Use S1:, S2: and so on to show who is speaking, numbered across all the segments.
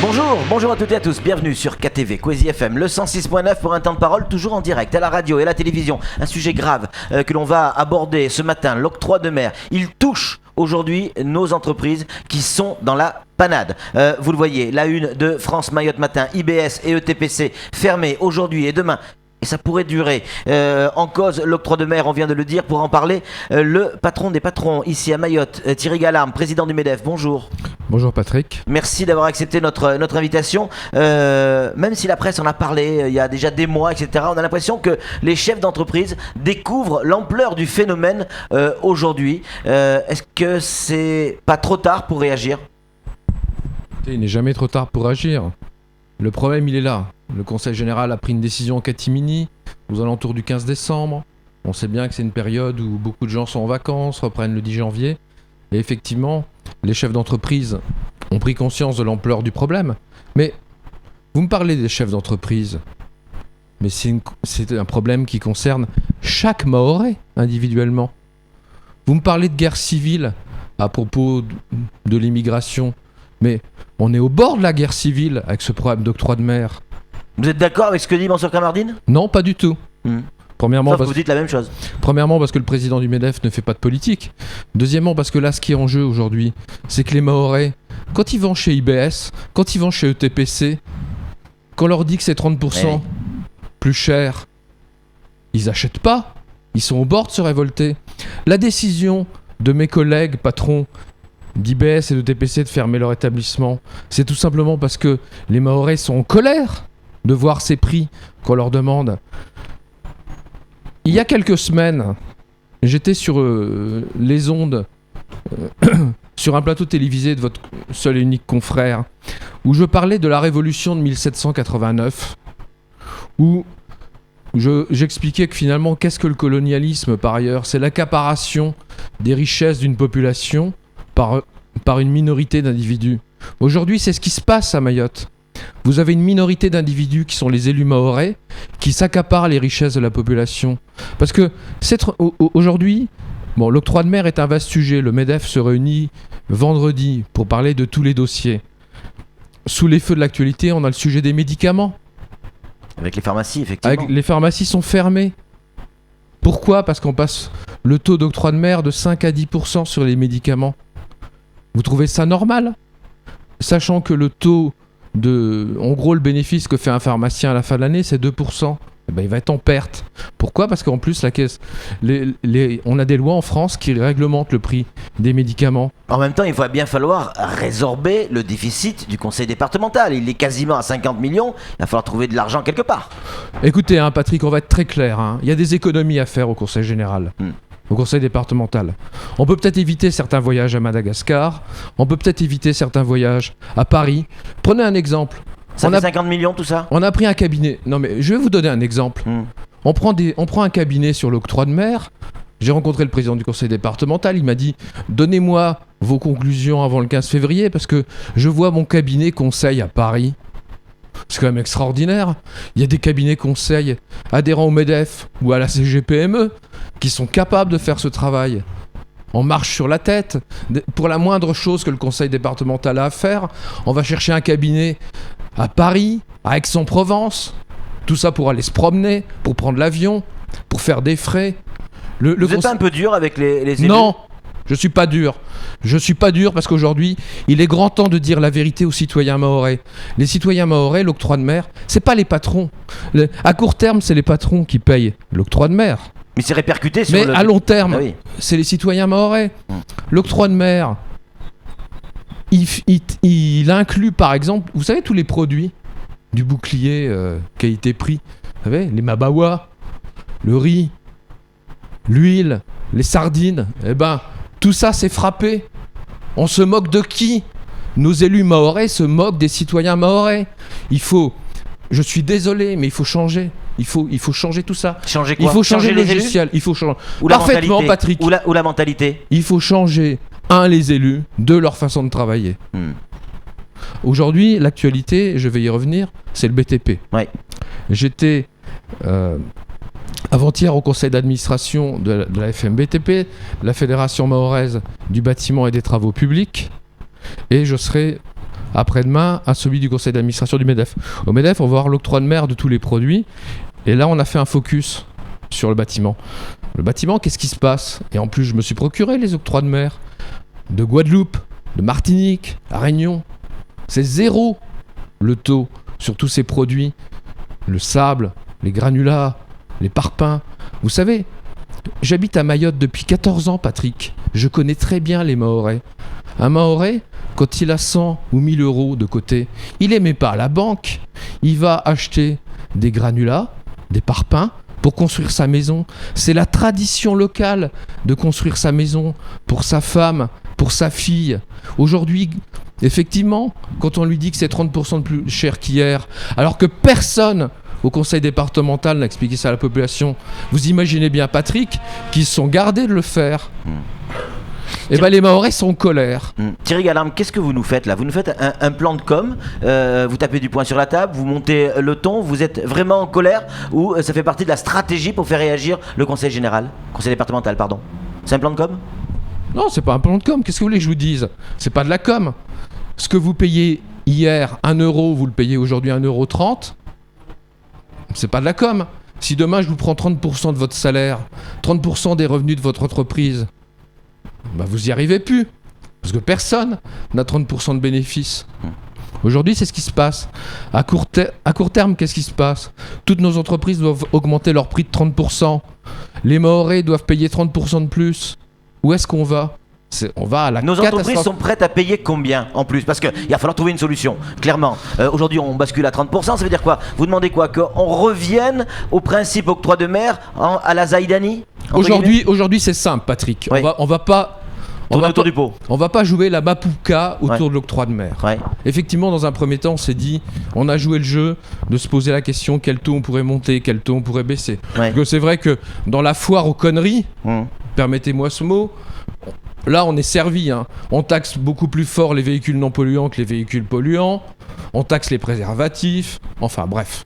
S1: Bonjour à toutes et à tous, bienvenue sur KTV, Kwezi FM, le 106.9 pour un temps de parole toujours en direct à la radio et à la télévision. Un sujet grave que l'on va aborder ce matin, l'octroi de mer. Il touche aujourd'hui nos entreprises qui sont dans la panade. Vous le voyez, la une de France Mayotte Matin, IBS et ETPC fermés aujourd'hui et demain. Et ça pourrait durer. En cause, l'octroi de mer, on vient de le dire. Pour en parler, le patron des patrons ici à Mayotte, Thierry Gallarme, président du MEDEF. Bonjour.
S2: Bonjour Patrick.
S1: Merci d'avoir accepté notre invitation. Même si la presse en a parlé il y a déjà des mois, etc., on a l'impression que les chefs d'entreprise découvrent l'ampleur du phénomène aujourd'hui. Est-ce que c'est pas trop tard pour réagir ?
S2: Il n'est jamais trop tard pour agir. Le problème, il est là. Le Conseil général a pris une décision en catimini aux alentours du 15 décembre. On sait bien que c'est une période où beaucoup de gens sont en vacances, reprennent le 10 janvier. Et effectivement, les chefs d'entreprise ont pris conscience de l'ampleur du problème. Mais vous me parlez des chefs d'entreprise. Mais c'est un problème qui concerne chaque Mahorais individuellement. Vous me parlez de guerre civile à propos de l'immigration. Mais on est au bord de la guerre civile avec ce problème d'octroi de mer.
S1: Vous êtes d'accord avec ce que dit Mansour Kamardine ?
S2: Non, pas du tout. Premièrement,
S1: Sauf que vous dites la même chose.
S2: Premièrement, parce que le président du MEDEF ne fait pas de politique. Deuxièmement, parce que là, ce qui est en jeu aujourd'hui, c'est que les Mahorais, quand ils vont chez IBS, quand ils vont chez ETPC, quand on leur dit que c'est 30% plus cher, ils n'achètent pas. Ils sont au bord de se révolter. La décision de mes collègues patrons d'IBS et de TPC de fermer leur établissement, c'est tout simplement parce que les Mahorais sont en colère de voir ces prix qu'on leur demande. Il y a quelques semaines, j'étais sur les ondes, sur un plateau télévisé de votre seul et unique confrère, où je parlais de la révolution de 1789, où j'expliquais que finalement, qu'est-ce que le colonialisme par ailleurs ? C'est l'accaparation des richesses d'une population par une minorité d'individus. Aujourd'hui, c'est ce qui se passe à Mayotte. Vous avez une minorité d'individus qui sont les élus mahorais, qui s'accaparent les richesses de la population. Parce que aujourd'hui, l'octroi de mer est un vaste sujet. Le MEDEF se réunit vendredi pour parler de tous les dossiers. Sous les feux de l'actualité, on a le sujet des médicaments.
S1: Avec les pharmacies, effectivement.
S2: Les pharmacies sont fermées. Pourquoi ? Parce qu'on passe le taux d'octroi de mer de 5 à 10% sur les médicaments. Vous trouvez ça normal ? Sachant que le taux en gros, le bénéfice que fait un pharmacien à la fin de l'année, c'est 2%. Eh ben, il va être en perte. Pourquoi ? Parce qu'en plus, la caisse, on a des lois en France qui réglementent le prix des médicaments.
S1: En même temps, il va bien falloir résorber le déficit du conseil départemental. Il est quasiment à 50 millions. Il va falloir trouver de l'argent quelque part.
S2: Écoutez, Patrick, on va être très clair. Il y a des économies à faire au conseil général. Au conseil départemental. On peut peut-être éviter certains voyages à Madagascar, on peut peut-être éviter certains voyages à Paris. Prenez un exemple.
S1: Ça fait 50 millions tout ça ?
S2: On a pris un cabinet. Non mais je vais vous donner un exemple. On prend un cabinet sur l'octroi de mer. J'ai rencontré le président du conseil départemental, il m'a dit « Donnez-moi vos conclusions avant le 15 février parce que je vois mon cabinet conseil à Paris. » C'est quand même extraordinaire. Il y a des cabinets conseils adhérents au MEDEF ou à la CGPME qui sont capables de faire ce travail. On marche sur la tête. Pour la moindre chose que le conseil départemental a à faire, on va chercher un cabinet à Paris, à Aix-en-Provence. Tout ça pour aller se promener, pour prendre l'avion, pour faire des frais.
S1: Vous êtes un peu dur avec les élus ?
S2: Non, je suis pas dur. Je suis pas dur parce qu'aujourd'hui, il est grand temps de dire la vérité aux citoyens mahorais. Les citoyens mahorais, l'octroi de mer, c'est pas les patrons. À court terme, c'est les patrons qui payent l'octroi de mer.
S1: Mais c'est répercuté sur
S2: à long terme, c'est les citoyens mahorais. L'octroi de mer, il inclut par exemple, vous savez tous les produits du bouclier qualité-prix. Vous savez, les mabawa, le riz, l'huile, les sardines, tout ça c'est frappé. On se moque de qui ? Nos élus mahorais se moquent des citoyens mahorais. Je suis désolé, mais il faut changer. Il faut changer tout ça.
S1: Changer quoi ?
S2: Il faut changer le logiciel. Il faut changer. Parfaitement, Patrick.
S1: Ou la mentalité.
S2: Il faut changer, les élus, de leur façon de travailler. Aujourd'hui, l'actualité, je vais y revenir, c'est le BTP.
S1: Ouais.
S2: J'étais avant-hier au conseil d'administration de la FMBTP, la Fédération mahoraise du bâtiment et des travaux publics, et je serai après-demain à celui du conseil d'administration du MEDEF. Au MEDEF, on va voir l'octroi de mer de tous les produits. Et là, on a fait un focus sur le bâtiment. Le bâtiment, qu'est-ce qui se passe? Et en plus, je me suis procuré les octrois de mer de Guadeloupe, de Martinique, à Réunion. C'est 0 le taux sur tous ces produits. Le sable, les granulats, les parpaings. Vous savez, j'habite à Mayotte depuis 14 ans, Patrick. Je connais très bien les Mahorais. Un Mahorais, quand il a 100 ou 1000 euros de côté, il n'aimait pas la banque. Il va acheter des granulats, des parpaings, pour construire sa maison. C'est la tradition locale de construire sa maison pour sa femme, pour sa fille. Aujourd'hui, effectivement, quand on lui dit que c'est 30% de plus cher qu'hier, alors que personne au conseil départemental n'a expliqué ça à la population, vous imaginez bien, Patrick, qu'ils se sont gardés de le faire. Et bien les Mahorais sont en colère.
S1: Thierry Gallarme, qu'est-ce que vous nous faites là? Vous nous faites un plan de com, vous tapez du poing sur la table, vous montez le ton, vous êtes vraiment en colère, ou ça fait partie de la stratégie pour faire réagir le conseil départemental, pardon. C'est un plan de com?
S2: Non, c'est pas un plan de com, qu'est-ce que vous voulez que je vous dise? C'est pas de la com. Ce que vous payez hier 1 euro, vous le payez aujourd'hui 1,30 €, c'est pas de la com. Si demain je vous prends 30% de votre salaire, 30% des revenus de votre entreprise, bah vous y arrivez plus. Parce que personne n'a 30% de bénéfices. Aujourd'hui, c'est ce qui se passe. À court terme, qu'est-ce qui se passe? Toutes nos entreprises doivent augmenter leur prix de 30%. Les Mahorais doivent payer 30% de plus. Où est-ce qu'on va? On va à la
S1: Nos entreprises sont prêtes à payer combien en plus? Parce qu'il va falloir trouver une solution, clairement. Aujourd'hui, on bascule à 30%, ça veut dire quoi? Vous demandez quoi? Qu'on revienne au principe octroi de mer à la Zaïdani?
S2: Aujourd'hui, c'est simple, Patrick.
S1: Oui.
S2: On va pas... On va pas jouer la Mapouka autour de l'octroi de mer. Ouais. Effectivement, dans un premier temps, on s'est dit, on a joué le jeu de se poser la question quel taux on pourrait monter, quel taux on pourrait baisser. Ouais. Parce que c'est vrai que dans la foire aux conneries, permettez-moi ce mot, là on est servi. On taxe beaucoup plus fort les véhicules non polluants que les véhicules polluants. On taxe les préservatifs. Enfin bref.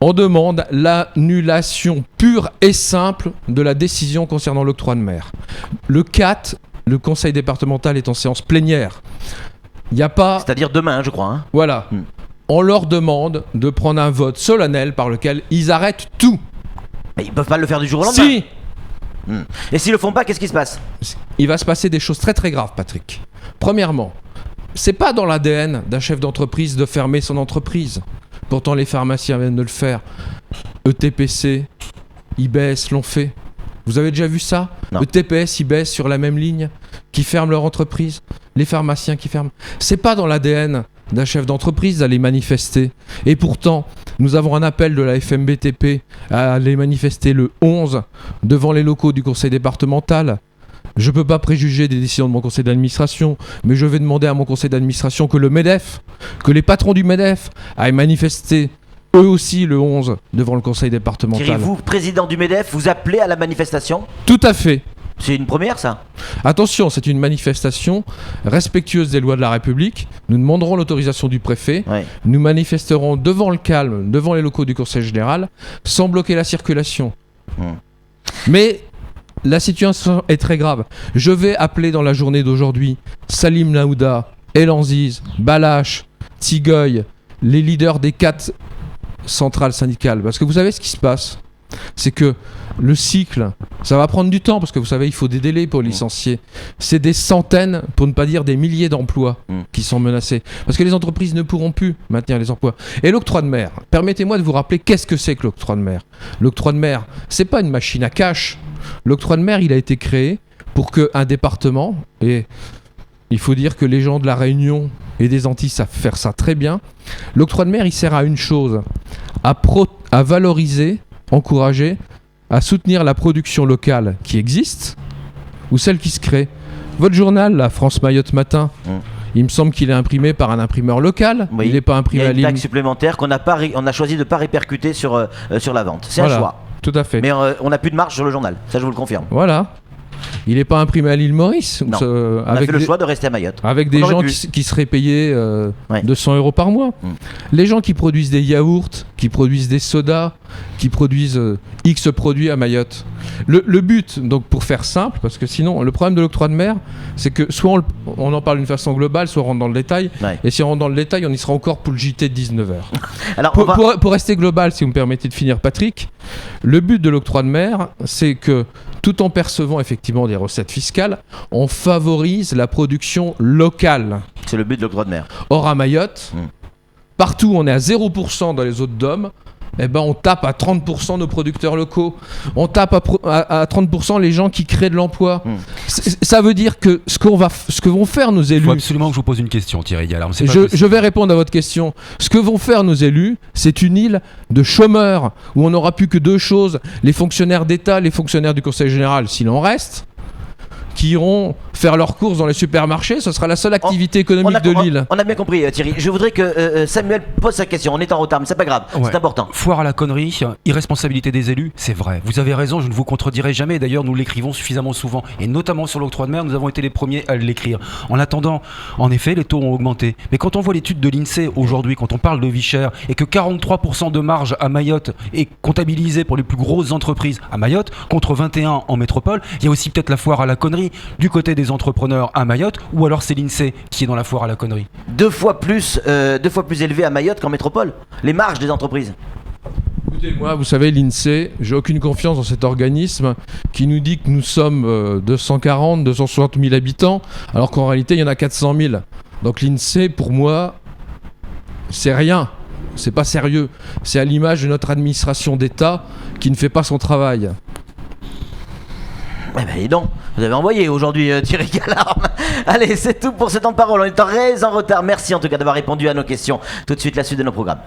S2: On demande l'annulation pure et simple de la décision concernant l'octroi de mer. Le 4, le conseil départemental est en séance plénière. Il n'y a pas...
S1: C'est-à-dire demain, je crois.
S2: Voilà. On leur demande de prendre un vote solennel par lequel ils arrêtent tout.
S1: Mais ils ne peuvent pas le faire du jour au lendemain.
S2: Si.
S1: Et s'ils le font pas, qu'est-ce qui se passe?
S2: Il va se passer des choses très très graves, Patrick. Premièrement, c'est pas dans l'ADN d'un chef d'entreprise de fermer son entreprise. Pourtant, les pharmaciens viennent de le faire. ETPC, IBS l'ont fait. Vous avez déjà vu ça?
S1: Non.
S2: ETPS, IBS sur la même ligne, qui ferment leur entreprise. Les pharmaciens qui ferment. C'est pas dans l'ADN d'un chef d'entreprise d'aller manifester. Et pourtant, nous avons un appel de la FMBTP à aller manifester le 11 devant les locaux du conseil départemental. Je ne peux pas préjuger des décisions de mon conseil d'administration, mais je vais demander à mon conseil d'administration que le MEDEF, que les patrons du MEDEF aillent manifester eux aussi le 11 devant le conseil départemental.
S1: Thierry, vous, président du MEDEF, vous appelez à la manifestation?
S2: Tout à fait.
S1: C'est une première, ça?
S2: Attention, c'est une manifestation respectueuse des lois de la République. Nous demanderons l'autorisation du préfet. Ouais. Nous manifesterons devant le calme, devant les locaux du conseil général, sans bloquer la circulation. Mais la situation est très grave. Je vais appeler dans la journée d'aujourd'hui Salim Naouda, El Anziz, Balache, Tigoy, les leaders des 4 centrales syndicales. Parce que vous savez ce qui se passe? C'est que le cycle, ça va prendre du temps parce que vous savez, il faut des délais pour licencier. C'est des centaines, pour ne pas dire des milliers d'emplois qui sont menacés. Parce que les entreprises ne pourront plus maintenir les emplois. Et l'octroi de mer, permettez-moi de vous rappeler qu'est-ce que c'est que l'octroi de mer. L'octroi de mer, c'est pas une machine à cash. L'octroi de mer, il a été créé pour qu'un département, et il faut dire que les gens de la Réunion et des Antilles savent faire ça très bien, l'octroi de mer, il sert à une chose, à valoriser, encourager, à soutenir la production locale qui existe ou celle qui se crée. Votre journal, la France Mayotte Matin, il me semble qu'il est imprimé par un imprimeur local. Oui. Il n'est pas imprimé à ligne.
S1: Il y a une taxe supplémentaire qu'on a choisi de ne pas répercuter sur la vente. C'est un choix.
S2: Tout à fait.
S1: Mais on n'a plus de marge sur le journal, ça je vous le confirme.
S2: Voilà. il n'est pas imprimé à l'île Maurice.
S1: Non. On a fait le choix de rester à Mayotte.
S2: Avec des gens qui seraient payés 200 € par mois. Les gens qui produisent des yaourts, qui produisent des sodas, qui produisent X produits à Mayotte. Le but, donc pour faire simple, parce que sinon, le problème de l'octroi de mer, c'est que soit on en parle d'une façon globale, soit on rentre dans le détail. Et si on rentre dans le détail, on y sera encore pour le JT de 19h. Alors, pour rester global, si vous me permettez de finir, Patrick, le but de l'octroi de mer, c'est que tout en percevant effectivement des recettes fiscales, on favorise la production locale.
S1: C'est le but de l'octroi de mer.
S2: Or à Mayotte, partout on est à 0% dans les autres DOM, on tape à 30% nos producteurs locaux, on tape à 30% les gens qui créent de l'emploi. Ça veut dire que ce que vont faire nos élus... Il
S3: faut absolument que je vous pose une question, Thierry. Alors,
S2: je vais répondre à votre question. Ce que vont faire nos élus, c'est une île de chômeurs où on n'aura plus que deux choses, les fonctionnaires d'État, les fonctionnaires du Conseil général, s'il en reste, qui iront faire leurs courses dans les supermarchés. Ce sera la seule activité économique de l'île.
S1: On a bien compris, Thierry. Je voudrais que Samuel pose sa question. On est en retard, mais c'est pas grave, c'est important.
S3: Foire à la connerie, irresponsabilité des élus, c'est vrai. Vous avez raison, je ne vous contredirai jamais. D'ailleurs, nous l'écrivons suffisamment souvent. Et notamment sur l'octroi de mer, nous avons été les premiers à l'écrire. En attendant, en effet, les taux ont augmenté. Mais quand on voit l'étude de l'INSEE aujourd'hui, quand on parle de vie chère, et que 43% de marge à Mayotte est comptabilisée pour les plus grosses entreprises à Mayotte, contre 21% en métropole, il y a aussi peut-être la foire à la connerie du côté des entrepreneurs à Mayotte, ou alors c'est l'INSEE qui est dans la foire à la connerie.
S1: Deux fois plus élevé à Mayotte qu'en métropole, les marges des entreprises.
S2: Écoutez, moi, vous savez, l'INSEE, j'ai aucune confiance dans cet organisme qui nous dit que nous sommes 240, 260 000 habitants, alors qu'en réalité, il y en a 400 000. Donc l'INSEE, pour moi, c'est rien. C'est pas sérieux. C'est à l'image de notre administration d'État qui ne fait pas son travail.
S1: Eh ben dis donc, vous avez envoyé aujourd'hui Thierry Galarme. Allez, c'est tout pour ce temps de parole. On est très en retard. Merci en tout cas d'avoir répondu à nos questions. Tout de suite, la suite de nos programmes.